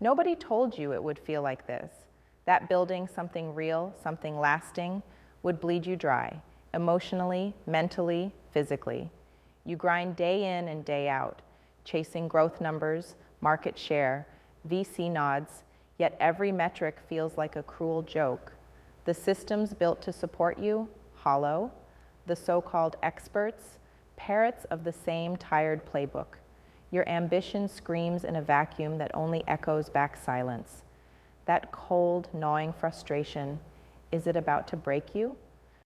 Nobody told you it would feel like this. That building something real, something lasting, would bleed you dry, emotionally, mentally, physically. You grind day in and day out, chasing growth numbers, market share, VC nods, yet every metric feels like a cruel joke. The systems built to support you, hollow. The so-called experts, parrots of the same tired playbook. Your ambition screams in a vacuum that only echoes back silence. That cold, gnawing frustration, is it about to break you?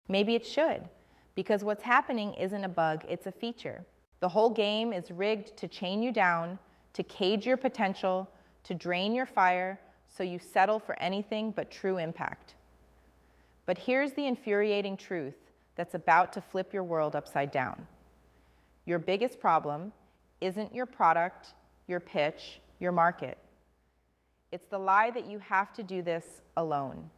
Maybe it should, because what's happening isn't a bug, it's a feature. The whole game is rigged to chain you down, to cage your potential, to drain your fire, so you settle for anything but true impact. But here's the infuriating truth that's about to flip your world upside down. Your biggest problem isn't your product, your pitch, your market. It's the lie that you have to do this alone,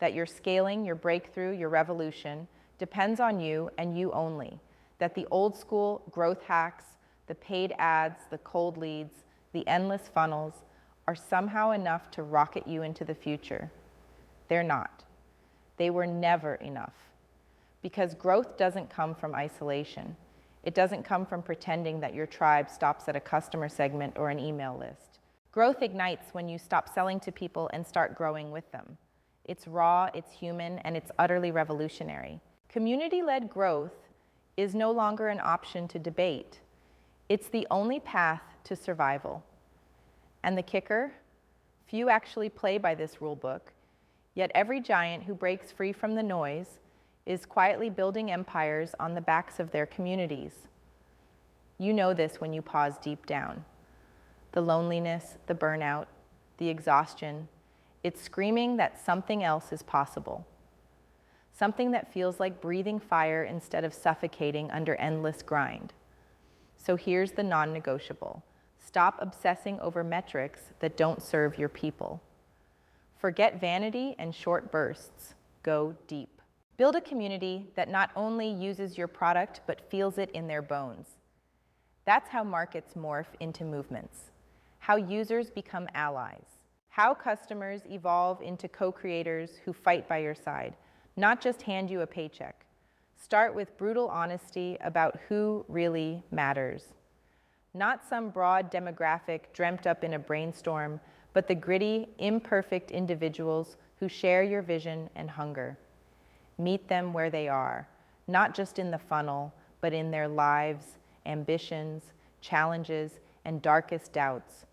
that your scaling, your breakthrough, your revolution depends on you and you only, that the old school growth hacks, the paid ads, the cold leads, the endless funnels are somehow enough to rocket you into the future. They're not. They were never enough. Because growth doesn't come from isolation. It doesn't come from pretending that your tribe stops at a customer segment or an email list. Growth ignites when you stop selling to people and start growing with them. It's raw, it's human, and it's utterly revolutionary. Community-led growth is no longer an option to debate. It's the only path to survival. And the kicker? Few actually play by this rule book, yet every giant who breaks free from the noise is quietly building empires on the backs of their communities. You know this when you pause deep down. The loneliness, the burnout, the exhaustion, it's screaming that something else is possible. Something that feels like breathing fire instead of suffocating under endless grind. So here's the non-negotiable. Stop obsessing over metrics that don't serve your people. Forget vanity and short bursts. Go deep. Build a community that not only uses your product, but feels it in their bones. That's how markets morph into movements, how users become allies, how customers evolve into co-creators who fight by your side, not just hand you a paycheck. Start with brutal honesty about who really matters. Not some broad demographic dreamt up in a brainstorm, but the gritty, imperfect individuals who share your vision and hunger. Meet them where they are, not just in the funnel, but in their lives, ambitions, challenges, and darkest doubts.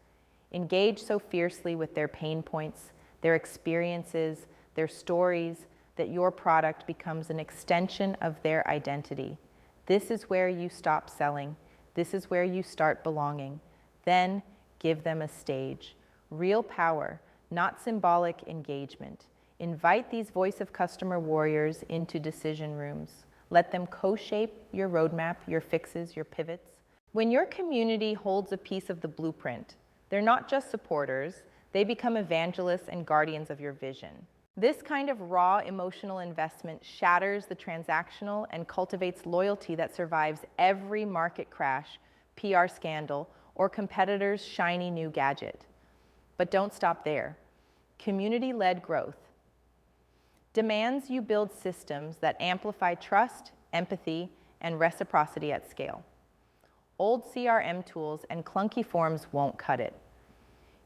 Engage so fiercely with their pain points, their experiences, their stories, that your product becomes an extension of their identity. This is where you stop selling. This is where you start belonging. Then give them a stage. Real power, not symbolic engagement. Invite these voice of customer warriors into decision rooms. Let them co-shape your roadmap, your fixes, your pivots. When your community holds a piece of the blueprint, they're not just supporters, they become evangelists and guardians of your vision. This kind of raw emotional investment shatters the transactional and cultivates loyalty that survives every market crash, PR scandal, or competitor's shiny new gadget. But don't stop there. Community-led growth demands you build systems that amplify trust, empathy, and reciprocity at scale. Old CRM tools and clunky forms won't cut it.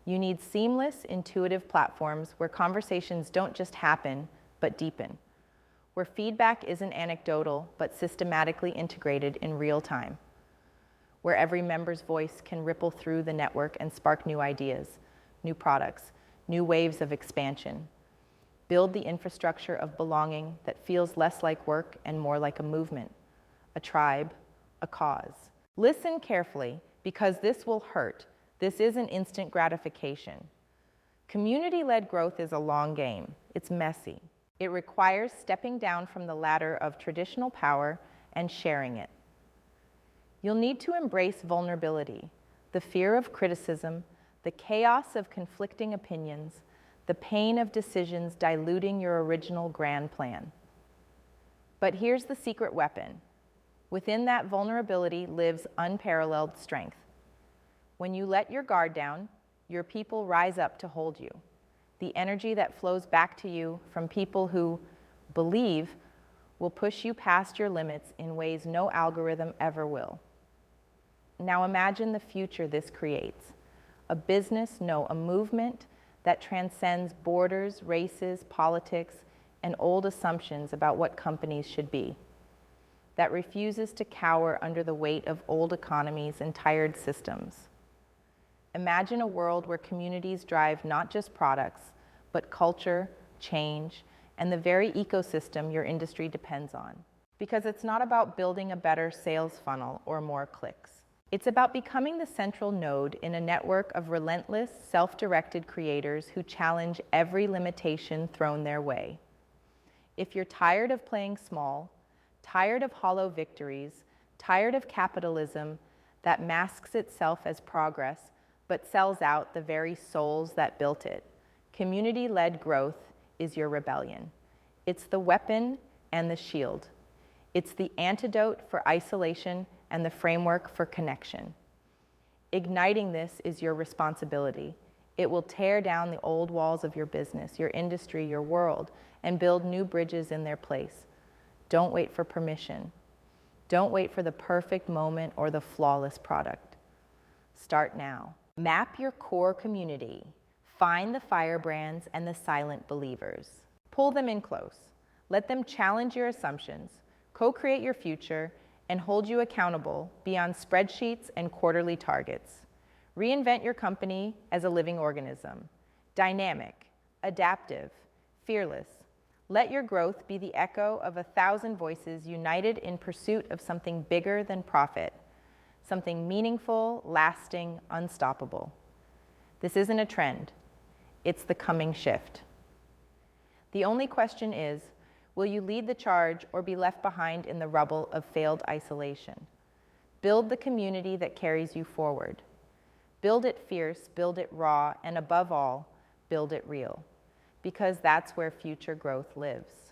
You need seamless, intuitive platforms where conversations don't just happen, but deepen. Where feedback isn't anecdotal, but systematically integrated in real time. Where every member's voice can ripple through the network and spark new ideas, new products, new waves of expansion. Build the infrastructure of belonging that feels less like work and more like a movement, a tribe, a cause. Listen carefully, because this will hurt. This isn't instant gratification. Community-led growth is a long game. It's messy. It requires stepping down from the ladder of traditional power and sharing it. You'll need to embrace vulnerability, the fear of criticism, the chaos of conflicting opinions, the pain of decisions diluting your original grand plan. But here's the secret weapon. Within that vulnerability lives unparalleled strength. When you let your guard down, Your people rise up to hold you. The energy that flows back to you from people who believe will push you past your limits in ways no algorithm ever will. Now imagine the future this creates. A business, no, a movement that transcends borders, races, politics, and old assumptions about what companies should be. That refuses to cower under the weight of old economies and tired systems. Imagine a world where communities drive not just products, but culture, change, and the very ecosystem your industry depends on. Because it's not about building a better sales funnel or more clicks. It's about becoming the central node in a network of relentless, self-directed creators who challenge every limitation thrown their way. If you're tired of playing small, tired of hollow victories, tired of capitalism that masks itself as progress but sells out the very souls that built it, community-led growth is your rebellion. It's the weapon and the shield. It's the antidote for isolation and the framework for connection. Igniting this is your responsibility. It will tear down the old walls of your business, your industry, your world, and build new bridges in their place. Don't wait for permission. Don't wait for the perfect moment or the flawless product. Start now. Map your core community. Find the firebrands and the silent believers. Pull them in close. Let them challenge your assumptions, co-create your future, and hold you accountable beyond spreadsheets and quarterly targets. Reinvent your company as a living organism, dynamic, adaptive, fearless. Let your growth be the echo of 1,000 voices united in pursuit of something bigger than profit, something meaningful, lasting, unstoppable. This isn't a trend. It's the coming shift. The only question is, will you lead the charge or be left behind in the rubble of failed isolation? Build the community that carries you forward. Build it fierce, build it raw, and above all, build it real. Because that's where future growth lives.